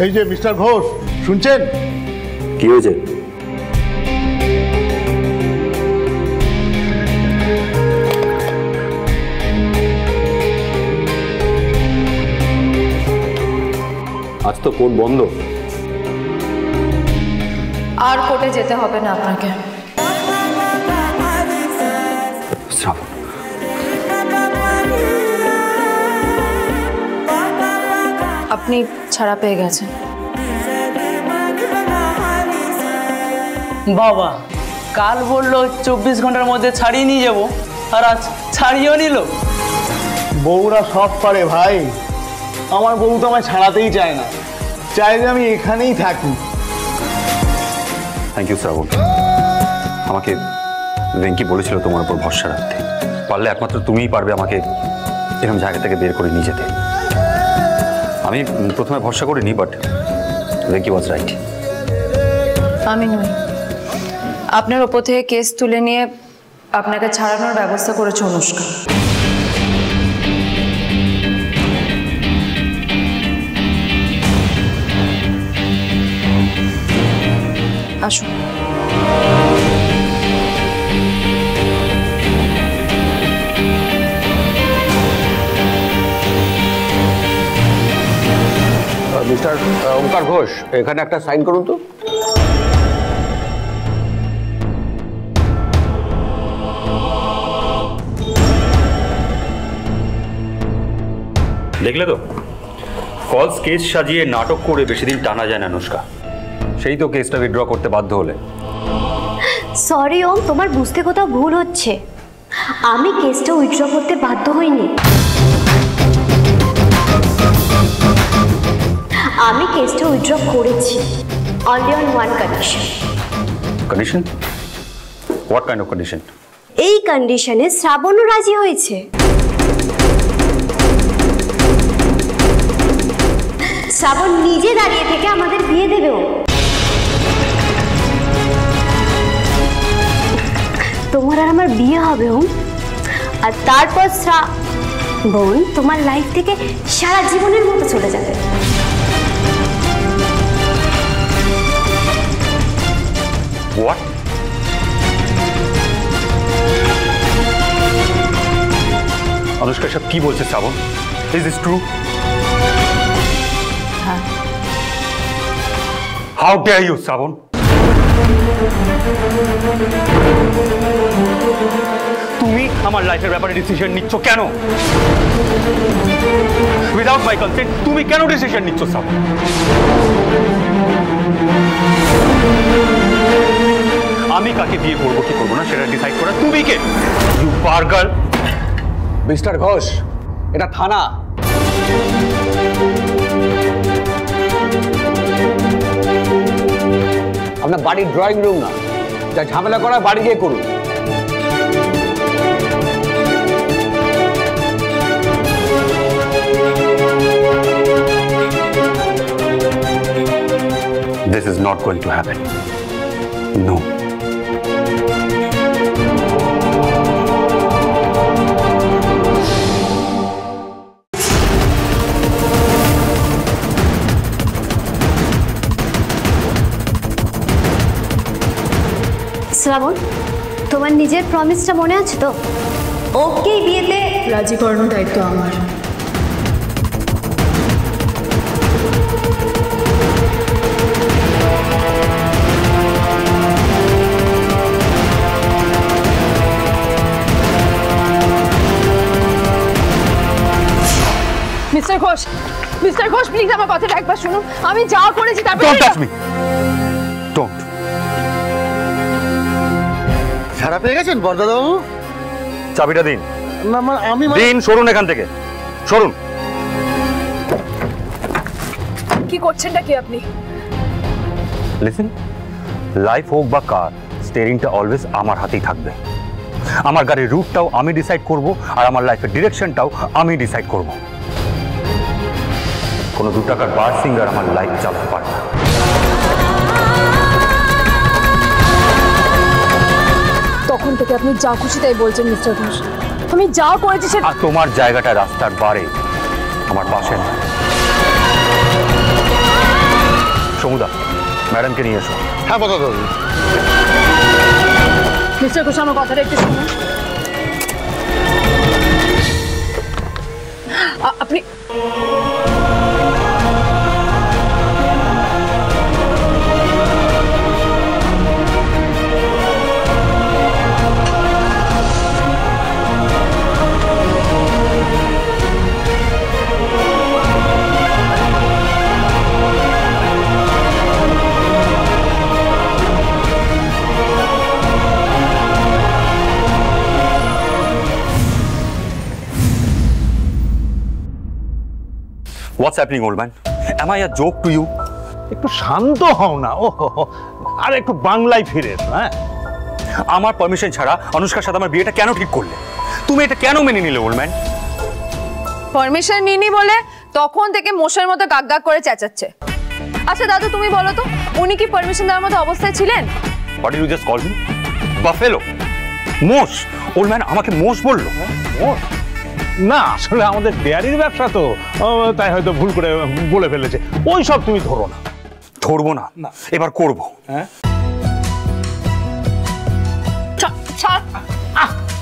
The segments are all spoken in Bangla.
এই যে মিস্টার ঘোষ, শুনছেন? কি হয়েছে? আজ তো কোর্ট বন্ধ। আর কোর্টে যেতে হবে না আপনাকে। শ্রাবণ, আপনি ছাড়া পেয়ে গেছেন। বাবা, কাল বললো 24 ঘন্টার মধ্যে ছাড়িয়ে নিয়ে যাবো, আর আজ ছাড়িয়েও নিল। বউরা সব পারে ভাই। আমার বউ তো আমায় ছাড়াতেই চায় না, চাই যে আমি এখানেই থাকি। থ্যাংক ইউ শ্রাবণ। আমাকে ভেঙ্কি বলেছিল তোমার উপর ভরসা রাখতে। পারলে একমাত্র তুমিই পারবে আমাকে এরকম জায়গা থেকে বের করে নিয়ে যেতে। আমি প্রথমে ভরসা করিনি, বাট ভেঙ্কি ওয়াজ রাইট। আমি নই, আপনার ওপর থেকে কেস তুলে নিয়ে আপনাকে ছাড়ানোর ব্যবস্থা করেছে অনুষ্কা। আসুন। মিস্টার ওমকার ঘোষ, এখানে একটা সাইন করুন তো। দেখলে তো, ফলস কেস সাজিয়ে নাটক করে বেশি দিন টানা যায় না অনুষ্কা। সেই তো কেসটা উইথড্র করতে বাধ্য হলে। সরি ওম, তোমার বুঝতে কোথাও ভুল হচ্ছে। আমি কেসটা উইথড্র করতে বাধ্য হইনি। আমি কেসটা উইথড্র করেছি, only on one condition. Condition? What kind of condition? এই কন্ডিশনে শ্রাবণও রাজি হয়েছে। শ্রাবণ নিজে দাঁড়িয়ে থেকে আমাদের বিয়ে দেবেও। তোমার আর আমার বিয়ে হবে ওম, আর তারপর শ্রাবণ তোমার লাইফ থেকে সারা জীবনের মতো চলে যাবে। হোয়াট? অনুষ্কা সব কি বলছে Shraban? Is this true? How dare you Shraban? তুমি আমার লাইফের ব্যাপারে ডিসিশন নিচ্ছ কেন? উইদাউট মাই কনসেন্ট তুমি কেন ডিসিশন নিচ্ছ শ্রাবণ? আমি কাকে বিয়ে করবো কি করবো না সেটা ডিসাইড করা তুমি কে? ইউ পাগল। মিস্টার ঘোষ, এটা থানা। আপনার বাড়ির ড্রয়িং রুম না। যা ঝামেলা করা বাড়ি গিয়ে করুন। This is not going to happen. No. শ্রাবণ, তোমার নিজের প্রমিসটা মনে আছে তো? ওকে বিয়েতে রাজি করানোর দায়িত্ব আমার। Mister Ghosh, mister Ghosh, please আমার কথাটা একবার শুনুন। আমি যা করেছি তারপর Don't touch me. Don't. ছাড়া পেয়ে গেছেন বরদাদাবাবু? চাবিটা দিন। না আমি দিন, সরুন এখান থেকে, সরুন। কি করছেনটা কি আপনি? লিসেন, লাইফ হোক বা কার, স্টিয়ারিংটা অলওয়েজ আমার হাতেই থাকবে। আমার গাড়ির রুটটাও আমি ডিসাইড করব, আর আমার লাইফের ডিরেকশনটাও আমি ডিসাইড করব। কোনো 2 টাকার বার সিঙ্গার আমার লাইফ চালাতে পারে না। তখন থেকে আপনি যা খুশি তাই বলছেন মিস্টার ঘোষ। আমি যা করেছি সেটা। আর তোমার জায়গাটা রাস্তার বারে, আমার পাশে না। সমুদা, ম্যাডামকে নিয়ে এসো। হ্যাঁ বলো দাদু। মিস্টার ঘোষ, আমার কথাটা একটু শুনুন। আপনি What's happening, old man? Am I a joke to you? একটু শান্ত হও না। ও আর একটু বাংলায় ফিরে এসো। হ্যাঁ, আমার পারমিশন ছাড়া অনুষ্কার সাথে আমার বিয়েটা কেন ঠিক করলে? তুমি এটা কেন মেনে নিলে, ওল্ড ম্যান? পারমিশন নিনি বলে তখন থেকে মোষের মতো গাক গাক করে চেঁচাচ্ছে। আচ্ছা দাদু, তুমি বলো তো, উনি কি পারমিশন দেওয়ার মতো অবস্থায় ছিলেন? What did you just call me? Buffalo? মোষ? ওল্ড ম্যান আমাকে মোষ বললো? না আসলে আমাদের ডেয়ারির ব্যবসা তো, তাই হয়তো ভুল করে বলে ফেলেছে। ওই সব তুমি ধরো না। ধরবো না, এবার করবো। হ্যাঁ,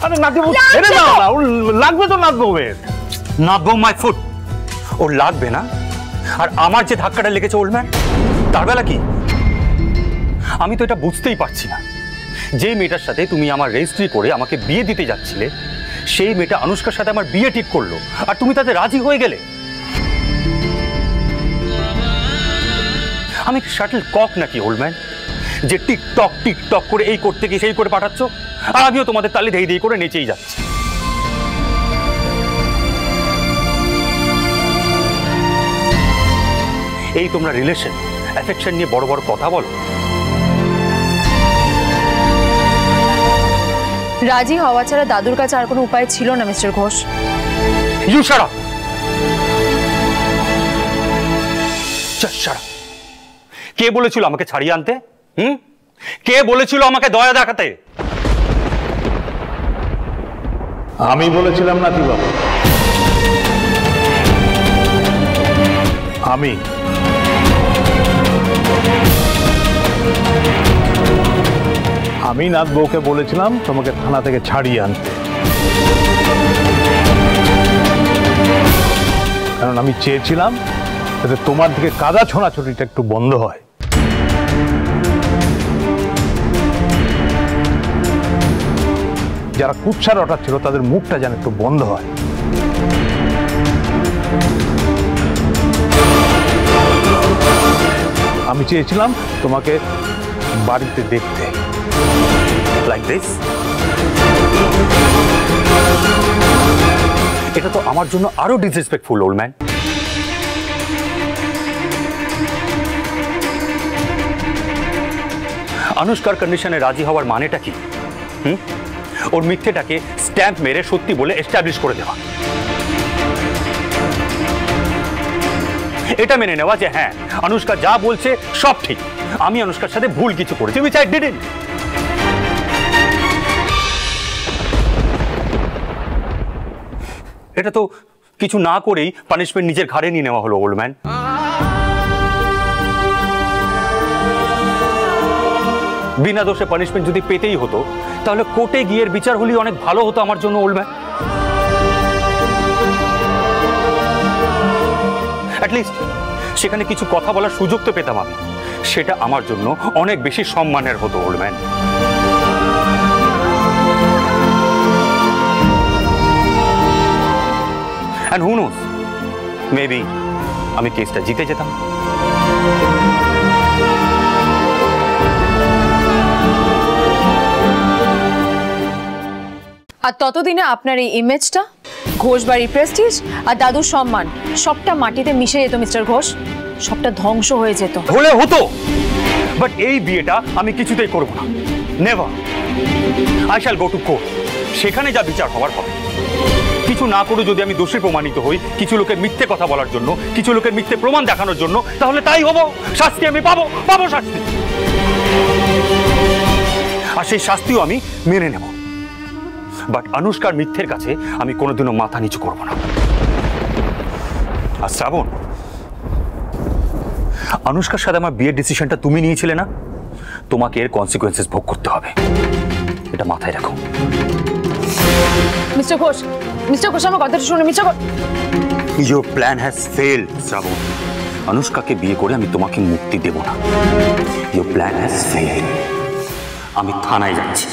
আরে নাচবো, ছেড়ে দাও না, ওর লাগবে তো নাচবের। নাচবো মাই ফুট। ওর লাগবে না? আর আমার যে ধাক্কাটা লেগেছে, ওল্ড ম্যান, তার বেলা কি? আমি তো এটা বুঝতেই পারছি না। যে মেয়েটার সাথে তুমি আমার রেজিস্ট্রি করে আমাকে বিয়ে দিতে যাচ্ছিলে, সেই মেয়েটা অনুষ্কার সাথে আমার বিয়ে ঠিক করলো, আর তুমি তাতে রাজি হয়ে গেলে। আমি শাটল কক নাকি, ওল্ড ম্যান, যে টিকটক টিকটক করে এই করতে গিয়ে সেই করে পাঠাচ্ছ, আর আমিও তোমাদের তালে ধেই ধেই করে নেচেই যাচ্ছি। এই তোমরা রিলেশন অ্যাফেকশন নিয়ে বড় বড় কথা বলো। রাজি হওয়া ছাড়া দাদুর কাছে আর কোনো উপায় ছিল না mister Ghosh. You shut up! Just shut up! কে বলেছিল আমাকে ছাড়িয়ে আনতে? কে বলেছিল আমাকে দয়া দেখাতে? আমি বলেছিলাম নাকি বাবা? আমি নাথ বউকে বলেছিলাম তোমাকে থানা থেকে ছাড়িয়ে আনতে, কারণ আমি চেয়েছিলাম যাতে তোমার দিকে কাদা ছোঁড়াছুটিটা একটু বন্ধ হয়। যারা কুৎসার অর্ডার ছিল তাদের মুখটা যেন একটু বন্ধ হয়। আমি চেয়েছিলাম তোমাকে বাড়িতে দেখতে। Like this? এটা তো আমার জন্য আরো ডিসরেসপেক্টফুল, ওল্ড ম্যান। অনুষ্কার কন্ডিশনে রাজি হওয়ার মানেটা কি? ওর মিথ্যেটাকে স্ট্যাম্প মেরে সত্যি বলে এস্টাবলিশ করে দেওয়া। এটা মেনে নেওয়া যে হ্যাঁ, অনুষ্কা যা বলছে সব ঠিক, আমি অনুষ্কার সাথে ভুল কিছু করেছি, which I didn't. এটা তো কিছু না করেই পানিশমেন্ট নিজের ঘাড়ে নিয়ে নেওয়া হলো, ওল্ড ম্যান। বিনা দোষে পানিশমেন্ট যদি পেতেই হতো, তাহলে কোর্টে গিয়ে বিচার হলেই অনেক ভালো হতো আমার জন্য, ওল্ড ম্যান। অ্যাটলিস্ট সেখানে কিছু কথা বলার সুযোগ তো পেতাম আমি, সেটা আমার জন্য অনেক বেশি সম্মানের হতো, old man. And who knows, maybe আমি কেসটা জিতে যেতাম। আর ততদিনে আপনার এই ইমেজটা, ঘোষ বাড়ির প্রেস্টিজ আর দাদুর সম্মান সবটা মাটিতে মিশে যেত মিস্টার ঘোষ, সবটা ধ্বংস হয়ে যেত। হলে হতো, বাট এই বিয়েটা আমি কিছুতেই করব না, never. I shall go to court, সেখানে যা বিচার হওয়ার হবে। কিছু না করে যদি আমি দোষী প্রমাণিত হই কিছু লোকের মিথ্যে কথা বলার জন্য, কিছু লোকের মিথ্যে প্রমাণ দেখানোর জন্য, তাহলে তাই হবো, শাস্তি আমি পাবো শাস্তি, আর সেই শাস্তিও আমি মেনে নেব। বাট অনুষ্কার মিথ্যের কাছে আমি কোনোদিনও মাথা নিচু করব না। আর শ্রাবণ, অনুষ্কার সাথে আমার বিয়ের ডিসিশনটা তুমি নিয়েছিলে না, তোমাকে এর কনসিকুয়েন্সেস ভোগ করতে হবে, এটা মাথায় রাখো। মিস্টার ঘোষ, আমার কথাটা শুনুন mister Ghosh. Your plan has failed, শ্রাবণ। অনুষ্কাকে বিয়ে করে আমি তোমাকে মুক্তি দেব না। Your plan has failed. আমি থানায় যাচ্ছি।